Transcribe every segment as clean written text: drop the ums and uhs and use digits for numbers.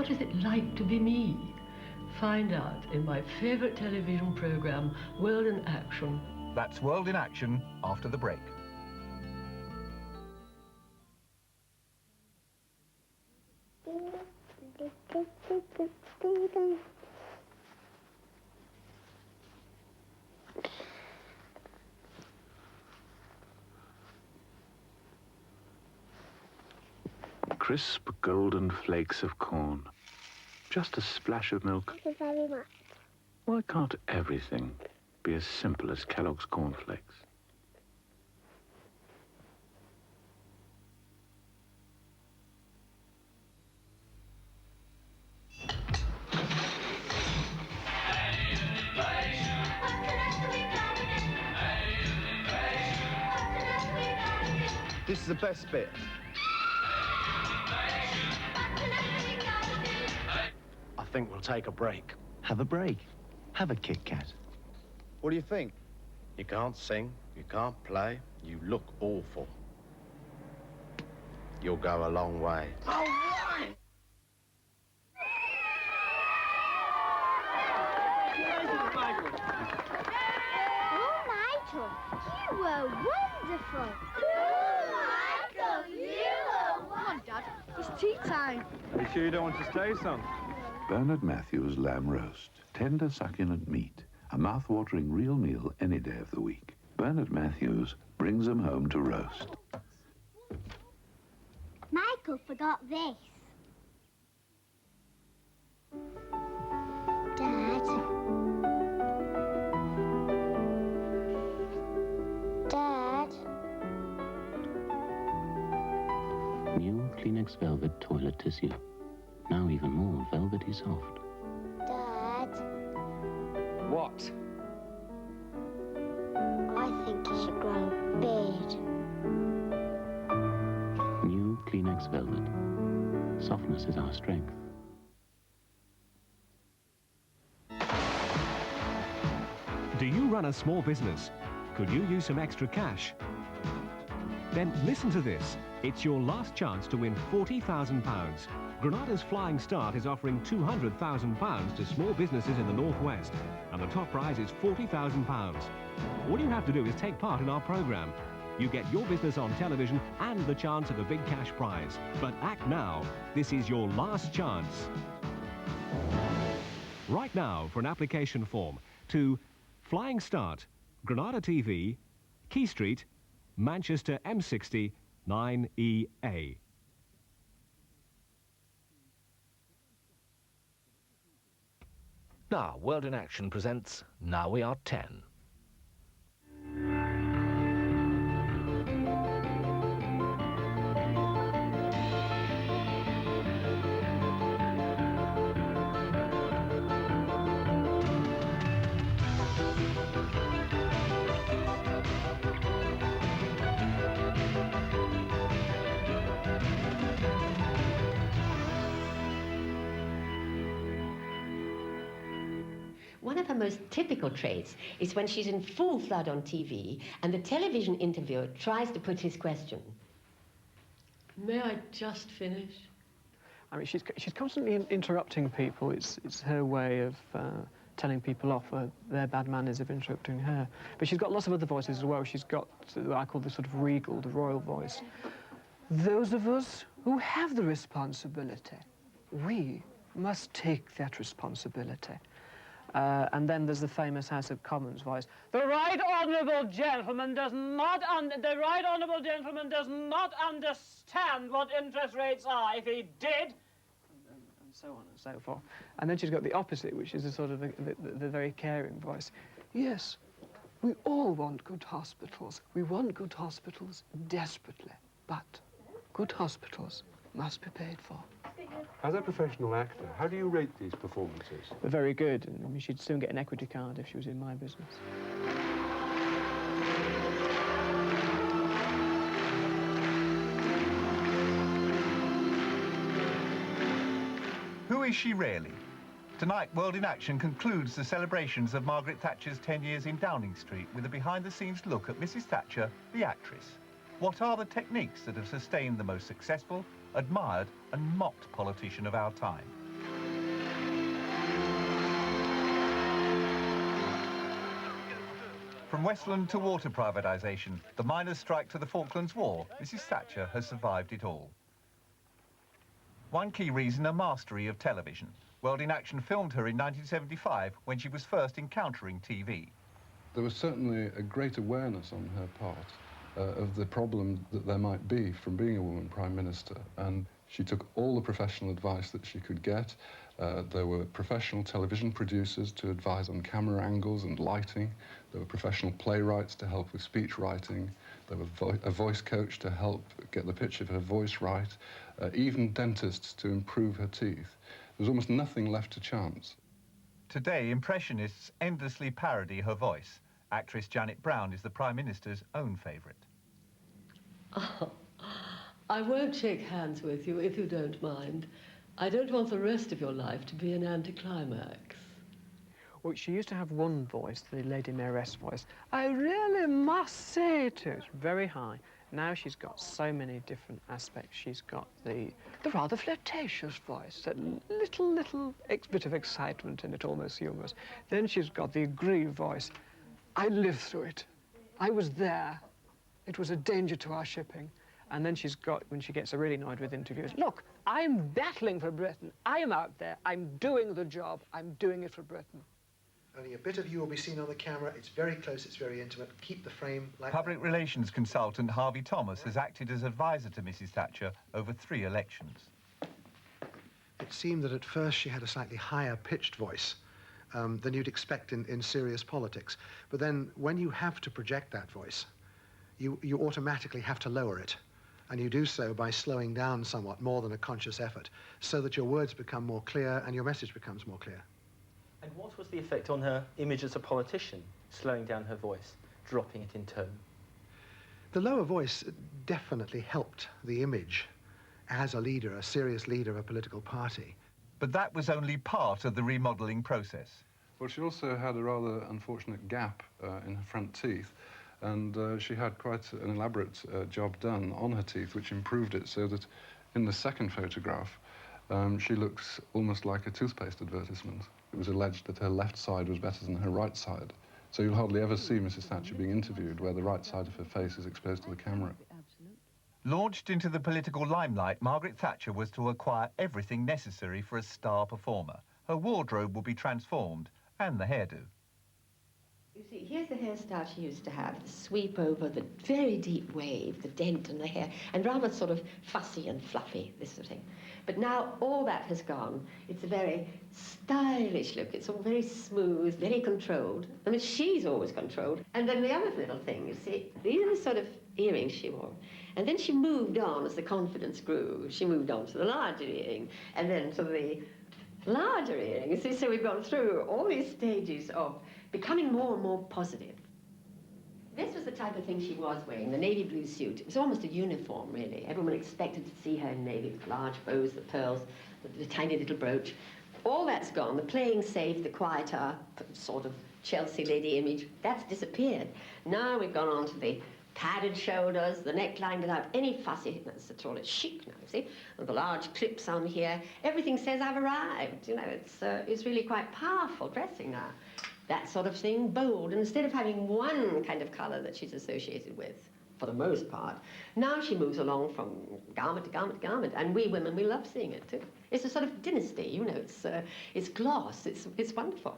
What is it like to be me? Find out in my favourite television programme, World in Action. That's World in Action after the break. Crisp golden flakes of corn. Just a splash of milk. Thank you very much. Why can't everything be as simple as Kellogg's cornflakes? This is the best bit. I think we'll take a break. Have a break. Have a Kit Kat. What do you think? You can't sing, you can't play, you look awful. You'll go a long way. All right! Oh, Michael, you were wonderful. Oh, Michael, you were wonderful. Come on, Dad, it's tea time. Are you sure you don't want to stay, son? Bernard Matthews lamb roast. Tender, succulent meat. A mouth-watering real meal any day of the week. Bernard Matthews brings them home to roast. Michael forgot this. Dad. Dad. New Kleenex Velvet toilet tissue. Now even more velvety soft. Dad. What? I think you should grow a beard. New Kleenex Velvet. Softness is our strength. Do you run a small business? Could you use some extra cash? Then listen to this. It's your last chance to win £40,000. Granada's Flying Start is offering £200,000 to small businesses in the Northwest, and the top prize is £40,000. All you have to do is take part in our programme. You get your business on television and the chance of a big cash prize. But act now. This is your last chance. Right now for an application form to Flying Start, Granada TV, Key Street, Manchester M60 9EA. Now, World in Action presents Now We Are 10. One of her most typical traits is when she's in full flood on TV and the television interviewer tries to put his question. May I just finish? I mean, she's constantly interrupting people. It's her way of telling people off for their bad manners of interrupting her. But she's got lots of other voices as well. She's got what I call the sort of regal, the royal voice. Those of us who have the responsibility, we must take that responsibility. And then there's the famous House of Commons voice. The right honourable gentleman does not understand what interest rates are. If he did, and so on and so forth. And then she's got the opposite, which is a sort of the very caring voice. Yes, we all want good hospitals. We want good hospitals desperately, but good hospitals must be paid for. As a professional actor, how do you rate these performances? Very good. I mean, she'd soon get an equity card if she was in my business. Who is she really? Tonight, World in Action concludes the celebrations of Margaret Thatcher's 10 years in Downing Street with a behind-the-scenes look at Mrs. Thatcher, the actress. What are the techniques that have sustained the most successful, admired and mocked politician of our time? From Westland to water privatisation, the miners' strike to the Falklands War, Mrs. Thatcher has survived it all. One key reason, a mastery of television. World in Action filmed her in 1975 when she was first encountering TV. There was certainly a great awareness on her part of the problem that there might be from being a woman Prime Minister, and she took all the professional advice that she could get. There were professional television producers to advise on camera angles and lighting. There were professional playwrights to help with speech writing. There was a voice coach to help get the pitch of her voice right. Even dentists to improve her teeth. There was almost nothing left to chance. Today, impressionists endlessly parody her voice. Actress Janet Brown is the Prime Minister's own favourite. Oh, I won't shake hands with you if you don't mind. I don't want the rest of your life to be an anticlimax. Well, she used to have one voice, the Lady Mayoress voice. I really must say it is very high. Now she's got so many different aspects. She's got the rather flirtatious voice, that little bit of excitement in it, almost humorous. Then she's got the aggrieved voice. I lived through it. I was there. It was a danger to our shipping. And then she's got, when she gets really annoyed with interviews, look, I'm battling for Britain. I am out there. I'm doing the job. I'm doing it for Britain. Only a bit of you will be seen on the camera. It's very close, it's very intimate. Keep the frame like Public relations consultant Harvey Thomas has acted as advisor to Mrs. Thatcher over 3 elections. It seemed that at first she had a slightly higher pitched voice than you'd expect in serious politics. But then when you have to project that voice, you automatically have to lower it. And you do so by slowing down somewhat, more than a conscious effort, so that your words become more clear and your message becomes more clear. And what was the effect on her image as a politician, slowing down her voice, dropping it in tone? The lower voice definitely helped the image as a leader, a serious leader of a political party. But that was only part of the remodelling process. Well, she also had a rather unfortunate gap in her front teeth, and she had quite an elaborate job done on her teeth, which improved it so that in the second photograph, she looks almost like a toothpaste advertisement. It was alleged that her left side was better than her right side. So you'll hardly ever see Mrs. Thatcher being interviewed where the right side of her face is exposed to the camera. Launched into the political limelight, Margaret Thatcher was to acquire everything necessary for a star performer. Her wardrobe will be transformed, and the hairdo. You see, here's the hairstyle she used to have, the sweep over, the very deep wave, the dent in the hair, and rather sort of fussy and fluffy, this sort of thing. But now all that has gone. It's a very stylish look. It's all very smooth, very controlled. I mean, she's always controlled. And then the other little thing, you see, these are the sort of earrings she wore. And then she moved on as the confidence grew. She moved on to the larger earring, and then to the larger earring. You see, so we've gone through all these stages of becoming more and more positive. This was the type of thing she was wearing, the navy blue suit. It was almost a uniform, really. Everyone expected to see her in navy with large bows, the pearls, the tiny little brooch. All that's gone. The playing safe, the quieter sort of Chelsea lady image, that's disappeared. Now we've gone on to the padded shoulders, the neckline without any fussy, that's at all, it's chic now, see? And the large clips on here. Everything says I've arrived, you know, it's really quite powerful dressing now. That sort of thing, bold. And instead of having one kind of colour that she's associated with, for the most part, now she moves along from garment to garment to garment. And we women, we love seeing it too. It's a sort of dynasty, you know, it's gloss, it's wonderful.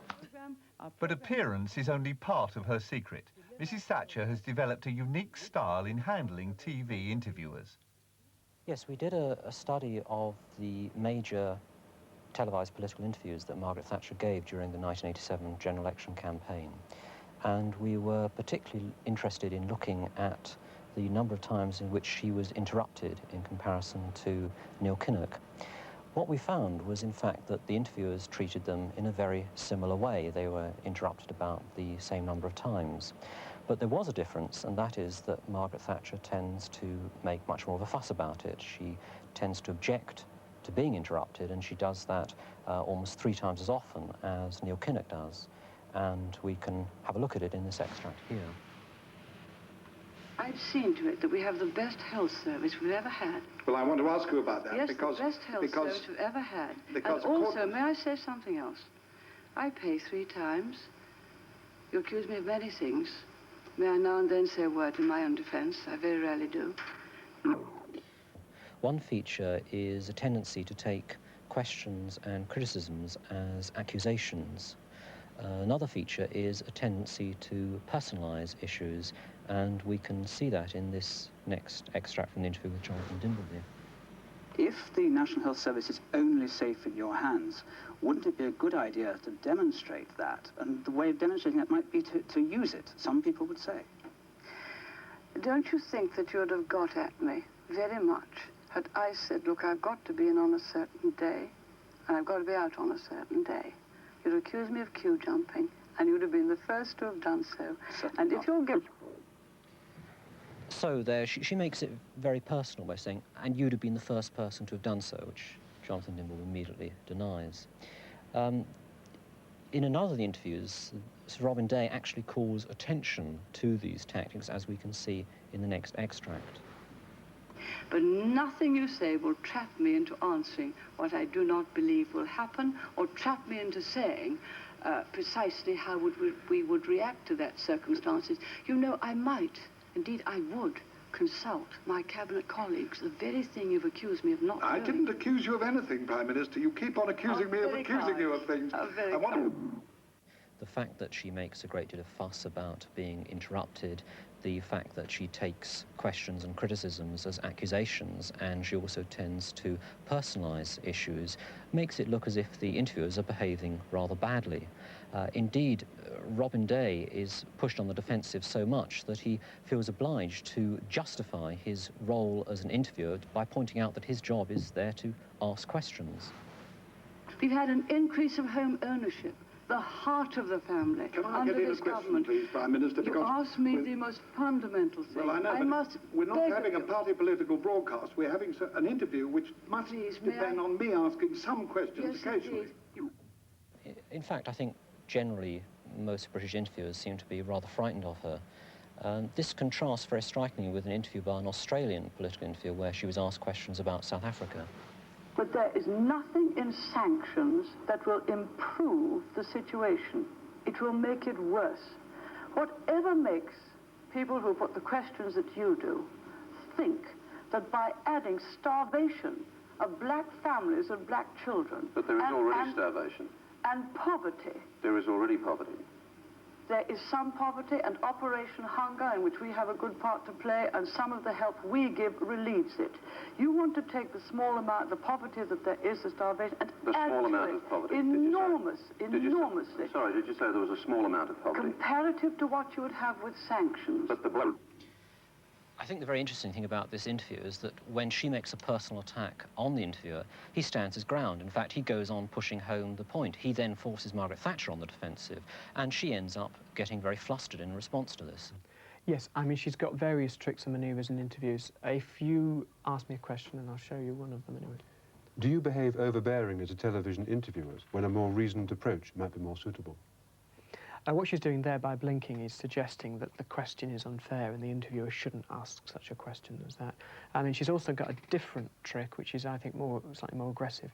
But appearance is only part of her secret. Mrs. Thatcher has developed a unique style in handling TV interviewers. Yes, we did a study of the major televised political interviews that Margaret Thatcher gave during the 1987 general election campaign. And we were particularly interested in looking at the number of times in which she was interrupted in comparison to Neil Kinnock. What we found was, in fact, that the interviewers treated them in a very similar way. They were interrupted about the same number of times. But there was a difference, and that is that Margaret Thatcher tends to make much more of a fuss about it. She tends to object to being interrupted, and she does that almost 3 times as often as Neil Kinnock does. And we can have a look at it in this extract here. I've seen to it that we have the best health service we've ever had. Well, I want to ask you about that, yes, because... the best health service we've ever had. Because and also, may I say something else? I pay 3 times. You accuse me of many things, May I now and then say a word in my own defence? I very rarely do. One feature is a tendency to take questions and criticisms as accusations. Another feature is a tendency to personalise issues, and we can see that in this next extract from the interview with Jonathan Dimbleby. If the National Health Service is only safe in your hands, wouldn't it be a good idea to demonstrate that? And the way of demonstrating that might be to use it, some people would say. Don't you think that you would have got at me very much had I said, look, I've got to be in on a certain day, and I've got to be out on a certain day? You'd accuse me of queue jumping, and you'd have been the first to have done so. And if you're guilty... So there, she makes it very personal by saying, and you'd have been the first person to have done so, which Jonathan Dimbleby immediately denies. In another of the interviews, Sir Robin Day actually calls attention to these tactics, as we can see in the next extract. But nothing you say will trap me into answering what I do not believe will happen, or trap me into saying precisely how we would react to that circumstances. You know, I might, indeed I would, consult my cabinet colleagues, the very thing you've accused me of not doing. I didn't accuse you of anything, Prime Minister. You keep on accusing me of accusing you of things. I want to... The fact that she makes a great deal of fuss about being interrupted, the fact that she takes questions and criticisms as accusations, and she also tends to personalise issues, makes it look as if the interviewers are behaving rather badly. Indeed, Robin Day is pushed on the defensive so much that he feels obliged to justify his role as an interviewer by pointing out that his job is there to ask questions. We've had an increase of home ownership, the heart of the family. Can I under get in this a question, government. please, Prime Minister? You asked me the most fundamental thing. Well, I know, but we're not having a party political broadcast. We're having an interview which must depend on me asking some questions occasionally. In fact, I think generally most British interviewers seem to be rather frightened of her. This contrasts very strikingly with an interview by an Australian political interviewer where she was asked questions about South Africa. But there is nothing in sanctions that will improve the situation. It will make it worse. Whatever makes people who put the questions that you do think that by adding starvation of black families and black children... But there is already starvation. And poverty. There is already poverty. There is some poverty, and Operation Hunger, in which we have a good part to play, and some of the help we give relieves it. You want to take the small amount, the poverty that there is, the starvation, and the add small to amount it of poverty. enormously. Sorry, did you say there was a small amount of poverty? Comparative to what you would have with sanctions. But the bloke... I think the very interesting thing about this interview is that when she makes a personal attack on the interviewer, he stands his ground. In fact, he goes on pushing home the point. He then forces Margaret Thatcher on the defensive, and she ends up getting very flustered in response to this. Yes, I mean, she's got various tricks and manoeuvres in interviews. If you ask me a question, and I'll show you one of them anyway. Do you behave overbearing as a television interviewer when a more reasoned approach might be more suitable? What she's doing there by blinking is suggesting that the question is unfair and the interviewer shouldn't ask such a question as that. I mean, she's also got a different trick, which is, I think, slightly more aggressive.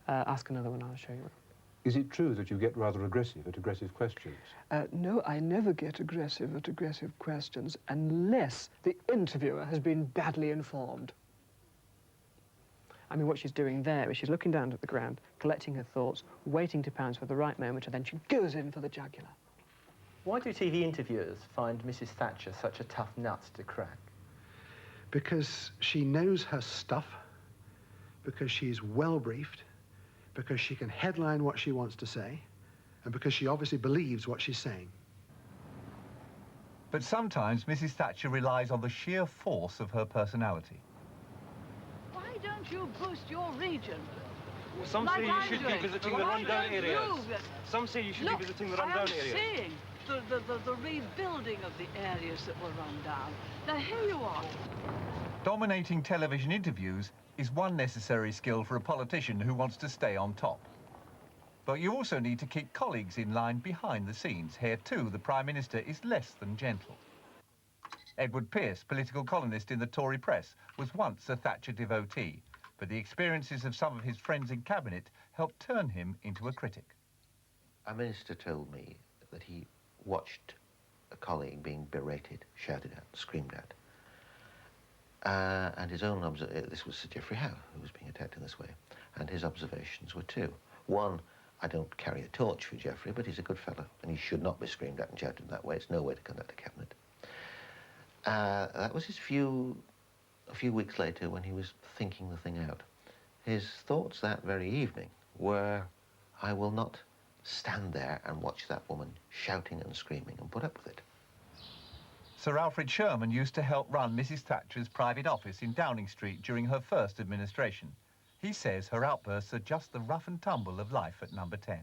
Ask another one, I'll show you. Is it true that you get rather aggressive at aggressive questions? No, I never get aggressive at aggressive questions unless the interviewer has been badly informed. I mean, what she's doing there is she's looking down at the ground, collecting her thoughts, waiting to pounce for the right moment, and then she goes in for the jugular. Why do TV interviewers find Mrs. Thatcher such a tough nut to crack? Because she knows her stuff, because she's well briefed, because she can headline what she wants to say, and because she obviously believes what she's saying. But sometimes Mrs. Thatcher relies on the sheer force of her personality. Why don't you boost your region? Well, some say you should be visiting the rundown areas. Some say you should be visiting the rundown areas. I am seeing the rebuilding of the areas that were run down. Now, here you are. Dominating television interviews is one necessary skill for a politician who wants to stay on top. But you also need to keep colleagues in line behind the scenes. Here, too, the Prime Minister is less than gentle. Edward Pearce, political columnist in the Tory press, was once a Thatcher devotee, but the experiences of some of his friends in Cabinet helped turn him into a critic. A minister told me that he watched a colleague being berated, shouted at, screamed at. And his own this was Sir Geoffrey Howe, who was being attacked in this way, and his observations were two. One, I don't carry a torch for Geoffrey, but he's a good fellow, and he should not be screamed at and shouted in that way. It's no way to conduct a cabinet. That was a few weeks later when he was thinking the thing out. His thoughts that very evening were, I will not stand there and watch that woman shouting and screaming and put up with it. Sir Alfred Sherman used to help run Mrs. Thatcher's private office in Downing Street during her first administration. He says her outbursts are just the rough and tumble of life at number 10.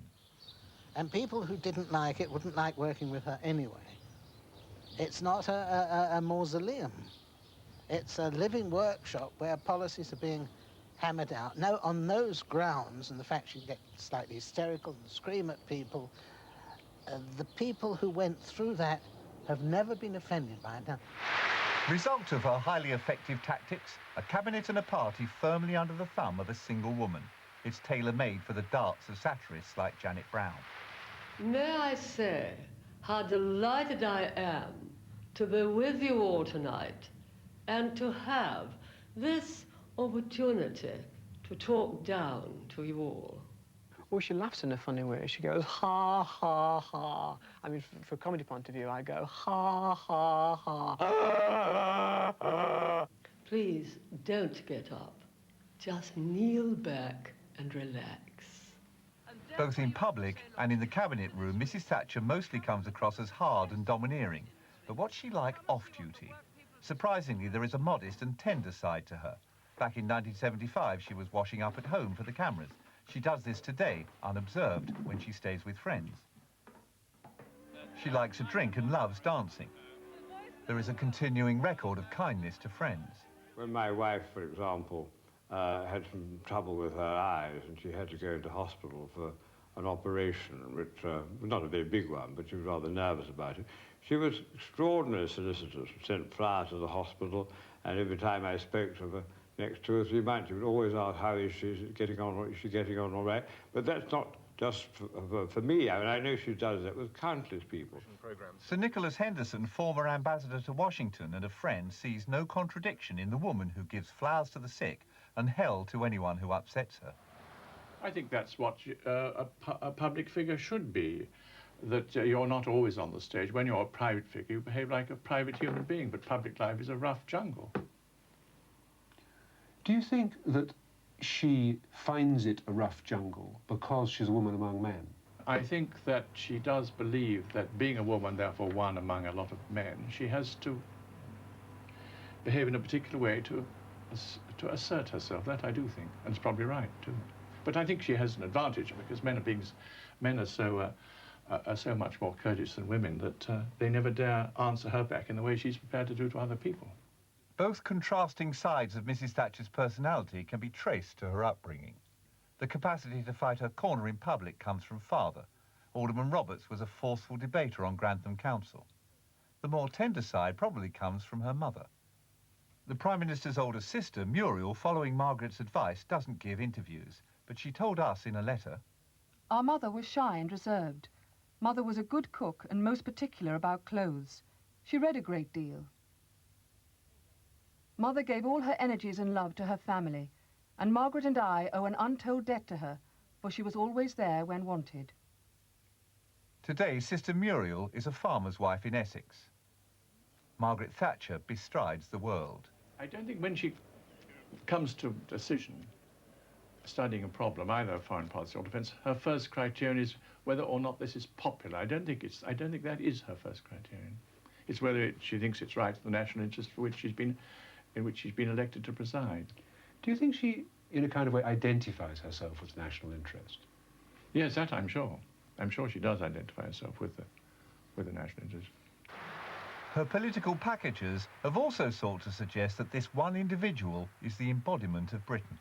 And people who didn't like it wouldn't like working with her anyway. It's not a mausoleum. It's a living workshop where policies are being hammered out. Now, on those grounds, and the fact she get slightly hysterical and scream at people, the people who went through that have never been offended by it. Now, Result of her highly effective tactics, a cabinet and a party firmly under the thumb of a single woman. It's tailor-made for the darts of satirists like Janet Brown. May I say how delighted I am to be with you all tonight and to have this opportunity to talk down to you all. Well, she laughs in a funny way. She goes, ha, ha, ha. I mean, from a comedy point of view, I go, ha, ha, ha. Please don't get up. Just kneel back and relax. Both in public and in the cabinet room, Mrs. Thatcher mostly comes across as hard and domineering. But what's she like off-duty? Surprisingly, there is a modest and tender side to her. Back in 1975, she was washing up at home for the cameras. She does this today, unobserved, when she stays with friends. She likes a drink and loves dancing. There is a continuing record of kindness to friends. When my wife, for example, had some trouble with her eyes and she had to go into hospital for an operation, which was not a very big one, but she was rather nervous about it. She was extraordinarily solicitous, sent flowers to the hospital, and every time I spoke to her, next 2 or 3 months, she would always ask, how is she getting on, is she getting on all right? But that's not just for me. I mean, I know she does that with countless people. Sir Nicholas Henderson, former ambassador to Washington and a friend, sees no contradiction in the woman who gives flowers to the sick and hell to anyone who upsets her. I think that's what a public figure should be, that you're not always on the stage. When you're a private figure, you behave like a private human being, but public life is a rough jungle. Do you think that she finds it a rough jungle because she's a woman among men? I think that she does believe that being a woman, therefore one among a lot of men, she has to behave in a particular way to assert herself. That I do think, and it's probably right too. But I think she has an advantage because men are so much more courteous than women that they never dare answer her back in the way she's prepared to do to other people. Both contrasting sides of Mrs. Thatcher's personality can be traced to her upbringing. The capacity to fight her corner in public comes from father. Alderman Roberts was a forceful debater on Grantham Council. The more tender side probably comes from her mother. The Prime Minister's older sister, Muriel, following Margaret's advice, doesn't give interviews, but she told us in a letter, "Our mother was shy and reserved. Mother was a good cook and most particular about clothes. She read a great deal. Mother gave all her energies and love to her family, and Margaret and I owe an untold debt to her, for she was always there when wanted." Today, Sister Muriel is a farmer's wife in Essex. Margaret Thatcher bestrides the world. I don't think when she comes to a decision, studying a problem, either foreign policy or defence, her first criterion is whether or not this is popular. I don't think that is her first criterion. It's whether she thinks it's right for the national interest in which she's been elected to preside. Do you think she, in a kind of way, identifies herself with national interest? Yes, that I'm sure. I'm sure she does identify herself with the national interest. Her political packages have also sought to suggest that this one individual is the embodiment of Britain.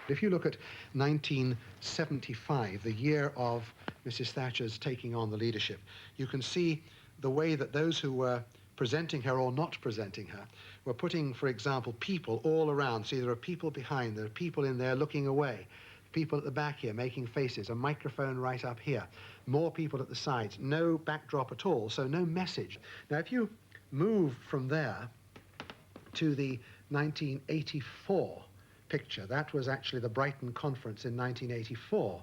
If you look at 1975, the year of Mrs. Thatcher's taking on the leadership, you can see the way that those who were presenting her or not presenting her were putting, for example, people all around. See, there are people behind, there are people in there looking away. people at the back here making faces, a microphone right up here, more people at the sides, no backdrop at all, so no message. Now, if you move from there to the 1984 picture, that was actually the Brighton Conference in 1984,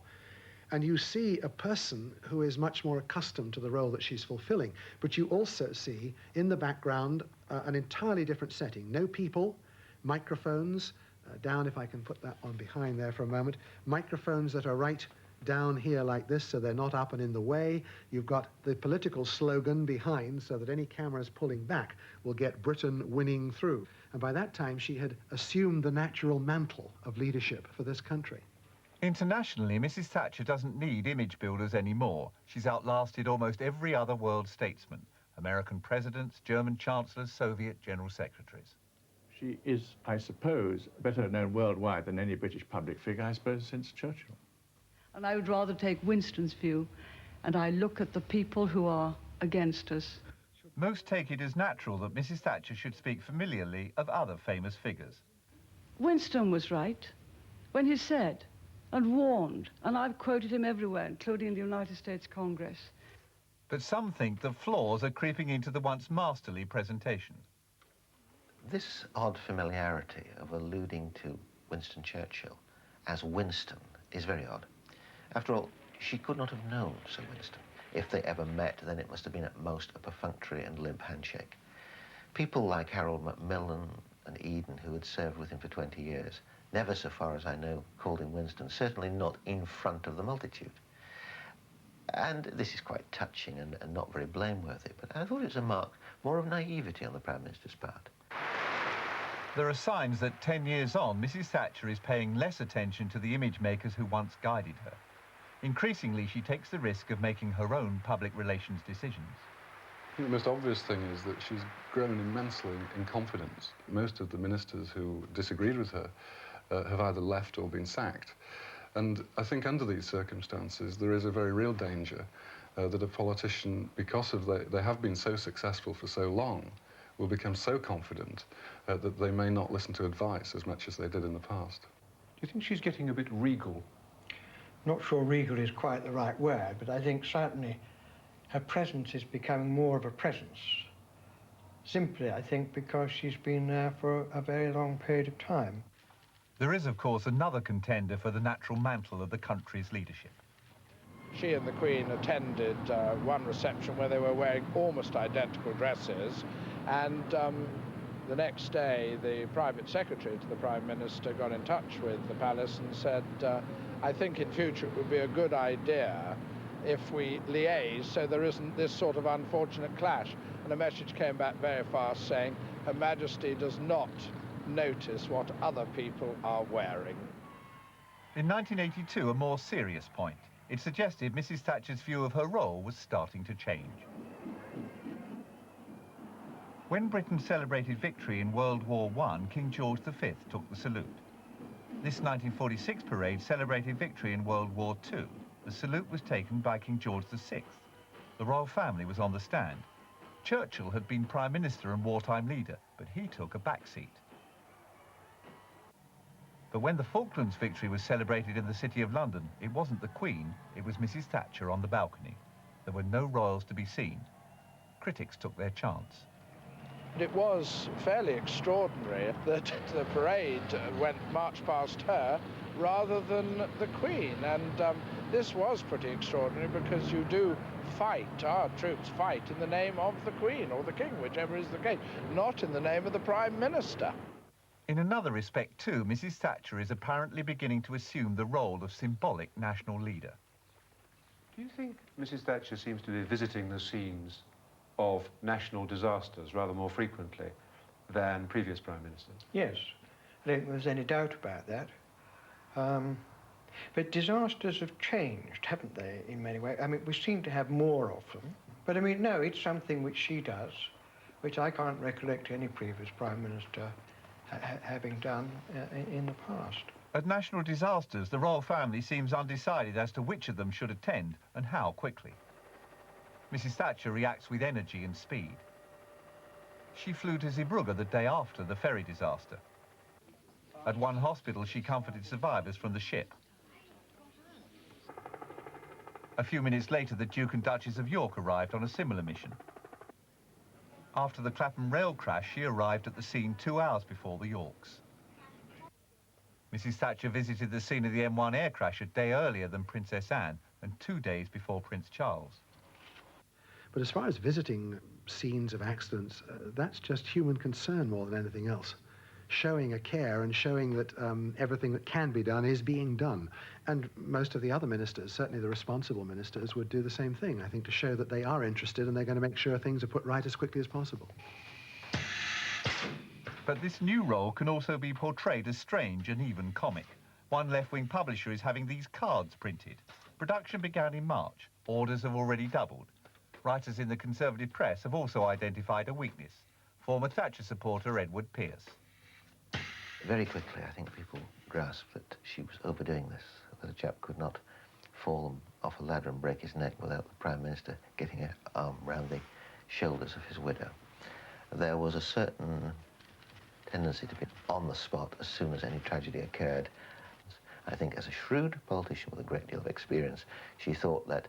and you see a person who is much more accustomed to the role that she's fulfilling, but you also see in the background an entirely different setting. No people, microphones, down, if I can put that one behind there for a moment, microphones that are right down here like this, so they're not up and in the way. You've got the political slogan behind, so that any cameras pulling back will get Britain winning through. And by that time, she had assumed the natural mantle of leadership for this country. Internationally, Mrs. Thatcher doesn't need image builders anymore. She's outlasted almost every other world statesman, American presidents, German chancellors, Soviet general secretaries. She is, I suppose, better known worldwide than any British public figure, I suppose, since Churchill. And I would rather take Winston's view, and I look at the people who are against us. Most take it as natural that Mrs. Thatcher should speak familiarly of other famous figures. Winston was right when he said and warned, and I've quoted him everywhere, including the United States Congress. But some think that flaws are creeping into the once masterly presentation. This odd familiarity of alluding to Winston Churchill as Winston is very odd. After all, she could not have known Sir Winston. If they ever met, then it must have been at most a perfunctory and limp handshake. People like Harold Macmillan and Eden, who had served with him for 20 years, never, so far as I know, called him Winston, certainly not in front of the multitude. And this is quite touching and not very blameworthy, but I thought it was a mark more of naivety on the Prime Minister's part. There are signs that 10 years on, Mrs. Thatcher is paying less attention to the image makers who once guided her. Increasingly, she takes the risk of making her own public relations decisions. I think the most obvious thing is that she's grown immensely in confidence. Most of the ministers who disagreed with her have either left or been sacked. And I think under these circumstances, there is a very real danger that a politician, because of they have been so successful for so long, will become so confident that they may not listen to advice as much as they did in the past. Do you think she's getting a bit regal? Not sure regal is quite the right word, but I think certainly her presence is becoming more of a presence. Simply, I think, because she's been there for a very long period of time. There is, of course, another contender for the natural mantle of the country's leadership. She and the Queen attended one reception where they were wearing almost identical dresses, and the next day the private secretary to the Prime Minister got in touch with the palace and said, I think in future it would be a good idea if we liaise so there isn't this sort of unfortunate clash. And a message came back very fast saying, Her Majesty does not notice what other people are wearing. In 1982, a more serious point. It suggested Mrs. Thatcher's view of her role was starting to change. When Britain celebrated victory in World War I, King George V took the salute. This 1946 parade celebrated victory in World War II. The salute was taken by King George VI. The royal family was on the stand. Churchill had been Prime Minister and wartime leader, but he took a back seat. But when the Falklands victory was celebrated in the City of London, it wasn't the Queen, it was Mrs. Thatcher on the balcony. There were no royals to be seen. Critics took their chance. It was fairly extraordinary that the parade marched past her rather than the Queen, and this was pretty extraordinary because you do fight, our troops fight in the name of the Queen or the King, whichever is the case, not in the name of the Prime Minister. In another respect too, Mrs. Thatcher is apparently beginning to assume the role of symbolic national leader. Do you think Mrs. Thatcher seems to be visiting the scenes of national disasters rather more frequently than previous Prime Ministers? Yes, I don't think there's any doubt about that. But disasters have changed, haven't they, in many ways? I mean, we seem to have more of them. But I mean, no, it's something which she does, which I can't recollect any previous Prime Minister having done in the past. At national disasters, the royal family seems undecided as to which of them should attend and how quickly. Mrs. Thatcher reacts with energy and speed. She flew to Zeebrugge the day after the ferry disaster. At one hospital, she comforted survivors from the ship. A few minutes later, the Duke and Duchess of York arrived on a similar mission. After the Clapham rail crash, she arrived at the scene 2 hours before the Yorks. Mrs. Thatcher visited the scene of the M1 air crash a day earlier than Princess Anne and 2 days before Prince Charles. But as far as visiting scenes of accidents, that's just human concern more than anything else. Showing a care and showing that everything that can be done is being done. And most of the other ministers, certainly the responsible ministers, would do the same thing, I think, to show that they are interested and they're going to make sure things are put right as quickly as possible. But this new role can also be portrayed as strange and even comic. One left-wing publisher is having these cards printed. Production began in March. Orders have already doubled. Writers in the Conservative press have also identified a weakness. Former Thatcher supporter Edward Pearce. Very quickly, I think people grasped that she was overdoing this, that a chap could not fall off a ladder and break his neck without the Prime Minister getting an arm round the shoulders of his widow. There was a certain tendency to be on the spot as soon as any tragedy occurred. I think as a shrewd politician with a great deal of experience, she thought that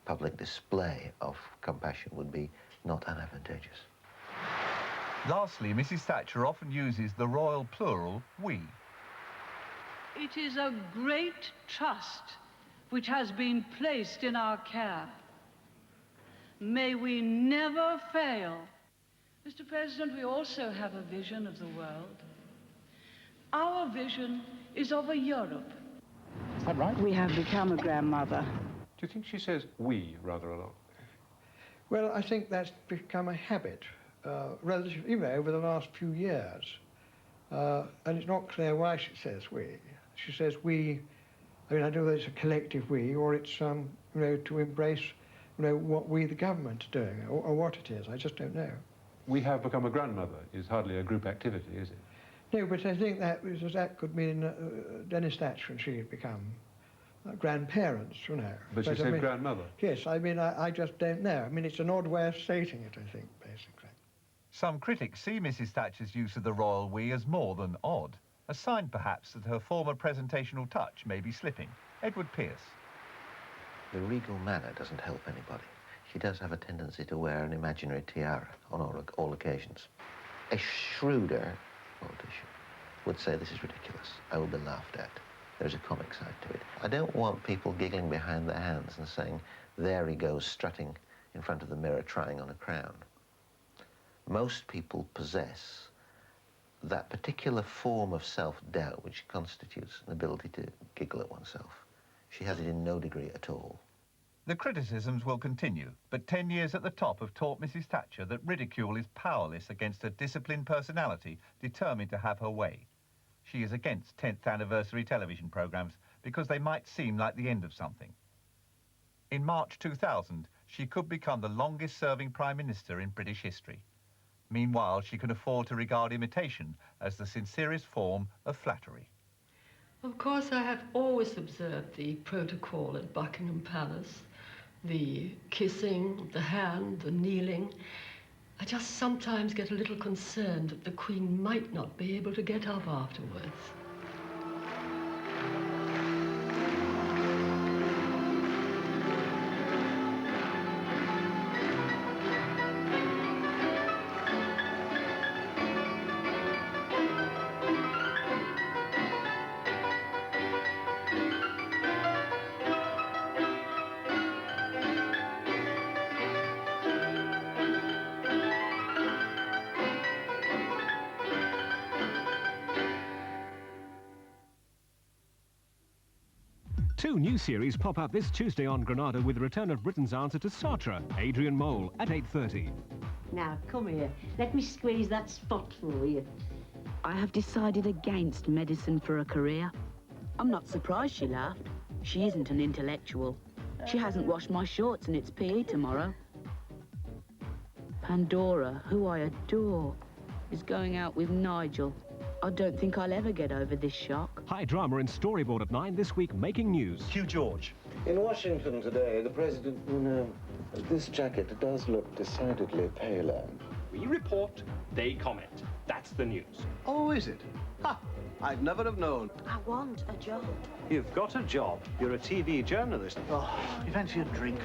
public display of compassion would be not unadvantageous. Lastly, Mrs. Thatcher often uses the royal plural, we. It is a great trust which has been placed in our care. May we never fail. Mr. President, we also have a vision of the world. Our vision is of a Europe. Is that right? We have become a grandmother. Do you think she says we rather a lot? Well, I think that's become a habit, relatively, over the last few years. And it's not clear why she says we. She says we, I mean, I don't know whether it's a collective we or it's, to embrace, what we, the government, are doing, or what it is. I just don't know. We have become a grandmother is hardly a group activity, is it? No, but I think that could mean Dennis Thatcher and she had become grandparents, But she said grandmother. Yes, I mean, I just don't know. I mean, it's an odd way of stating it, I think, basically. Some critics see Mrs. Thatcher's use of the royal we as more than odd, a sign perhaps that her former presentational touch may be slipping. Edward Pearce. The regal manner doesn't help anybody. She does have a tendency to wear an imaginary tiara on all occasions. A shrewder politician would say this is ridiculous. I will be laughed at. There's a comic side to it. I don't want people giggling behind their hands and saying, there he goes, strutting in front of the mirror, trying on a crown. Most people possess that particular form of self-doubt which constitutes an ability to giggle at oneself. She has it in no degree at all. The criticisms will continue, but 10 years at the top have taught Mrs. Thatcher that ridicule is powerless against a disciplined personality determined to have her way. She is against 10th anniversary television programmes because they might seem like the end of something. In March 2000, she could become the longest-serving Prime Minister in British history. Meanwhile, she can afford to regard imitation as the sincerest form of flattery. Of course, I have always observed the protocol at Buckingham Palace, the kissing, the hand, the kneeling. I just sometimes get a little concerned that the Queen might not be able to get up afterwards. Two new series pop up this Tuesday on Granada with the return of Britain's answer to Sartre, Adrian Mole, at 8:30. Now, come here. Let me squeeze that spot for you. I have decided against medicine for a career. I'm not surprised she laughed. She isn't an intellectual. She hasn't washed my shorts and it's PE tomorrow. Pandora, who I adore, is going out with Nigel. I don't think I'll ever get over this shock. High drama and storyboard at 9 this week, making news. Hugh George. In Washington today, the president, this jacket does look decidedly paler. We report, they comment. That's the news. Oh, is it? Ha! I'd never have known. I want a job. You've got a job. You're a TV journalist. Oh, you fancy a drink?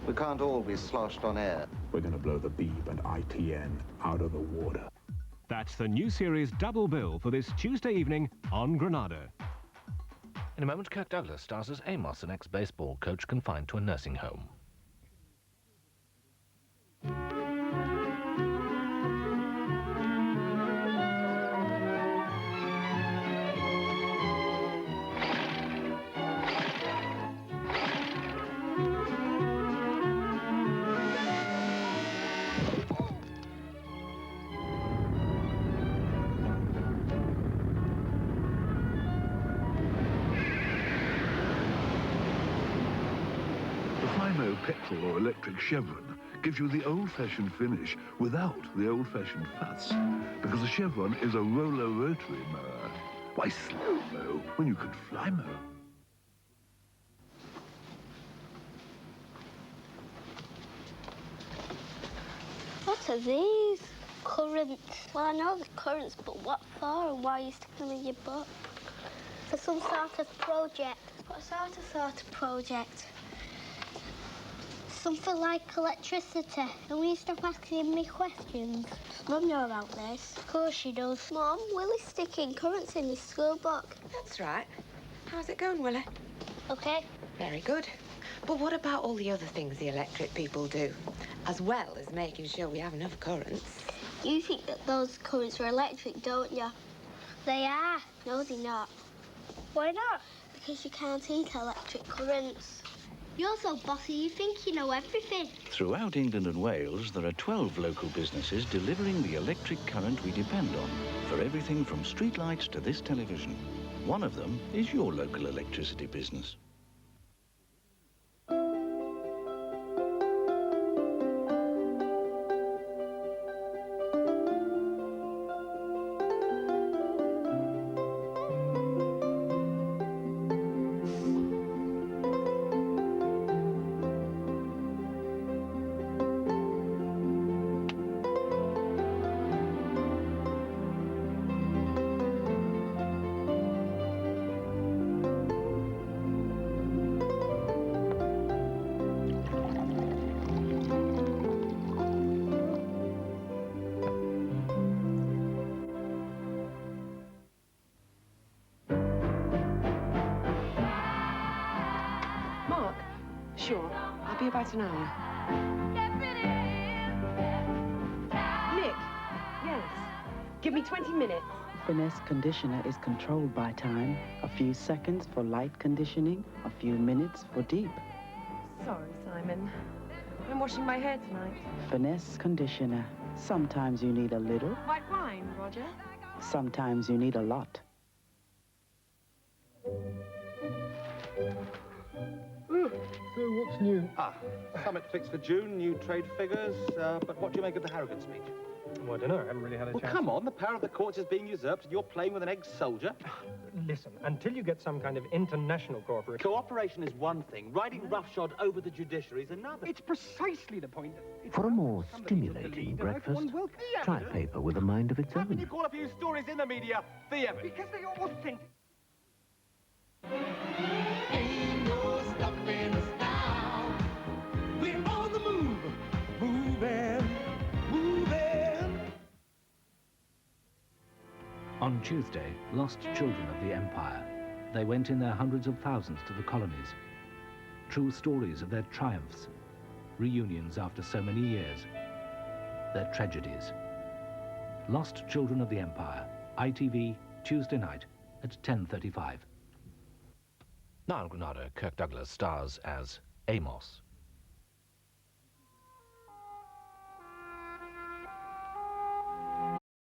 We can't all be sloshed on air. We're going to blow the Beeb and ITN out of the water. That's the new series Double Bill for this Tuesday evening on Granada. In a moment, Kirk Douglas stars as Amos, an ex-baseball coach confined to a nursing home. Petrol or electric Chevron gives you the old-fashioned finish without the old-fashioned fuss, because the Chevron is a roller rotary mower. Why slow mow when you could fly mow? What are these? Currents. Well, I know the currents, but what for and why are you sticking them in your butt? For some sort of project. What sort of project? Something like electricity. And will you stop asking me questions? Mum know about this. Of course she does. Mum, Willie's sticking currents in his school book. That's right. How's it going, Willie? Okay. Very good. But what about all the other things the electric people do, as well as making sure we have enough currents? You think that those currents are electric, don't you? They are. No, they're not. Why not? Because you can't eat electric currents. You're so bossy, you think you know everything. Throughout England and Wales, there are 12 local businesses delivering the electric current we depend on for everything from streetlights to this television. One of them is your local electricity business. Mark? Sure. I'll be about an hour. Nick? Yes. Give me 20 minutes. Finesse conditioner is controlled by time. A few seconds for light conditioning, a few minutes for deep. Sorry, Simon. I'm washing my hair tonight. Finesse conditioner. Sometimes you need a little, White wine, Roger? sometimes you need a lot. So what's new? Summit fixed for June, new trade figures, but what do you make of the Harrigan speech? Well, I don't know. I haven't really had a chance. Well, come on, the power of the courts is being usurped and you're playing with an ex-soldier. Listen, until you get some kind of international cooperation... Cooperation is one thing. Riding roughshod over the judiciary is another. It's precisely the point. For a more stimulating breakfast, try paper with a mind of its How can own. you call a few stories in the media the evidence? Because they are authentic. Ain't no stopping us now. We're on the move, moving, moving. On Tuesday, lost children of the Empire. They went in their hundreds of thousands to the colonies. True stories of their triumphs, reunions after so many years, their tragedies. Lost Children of the Empire, ITV, Tuesday night at 10:35. Now in Granada, Kirk Douglas stars as Amos.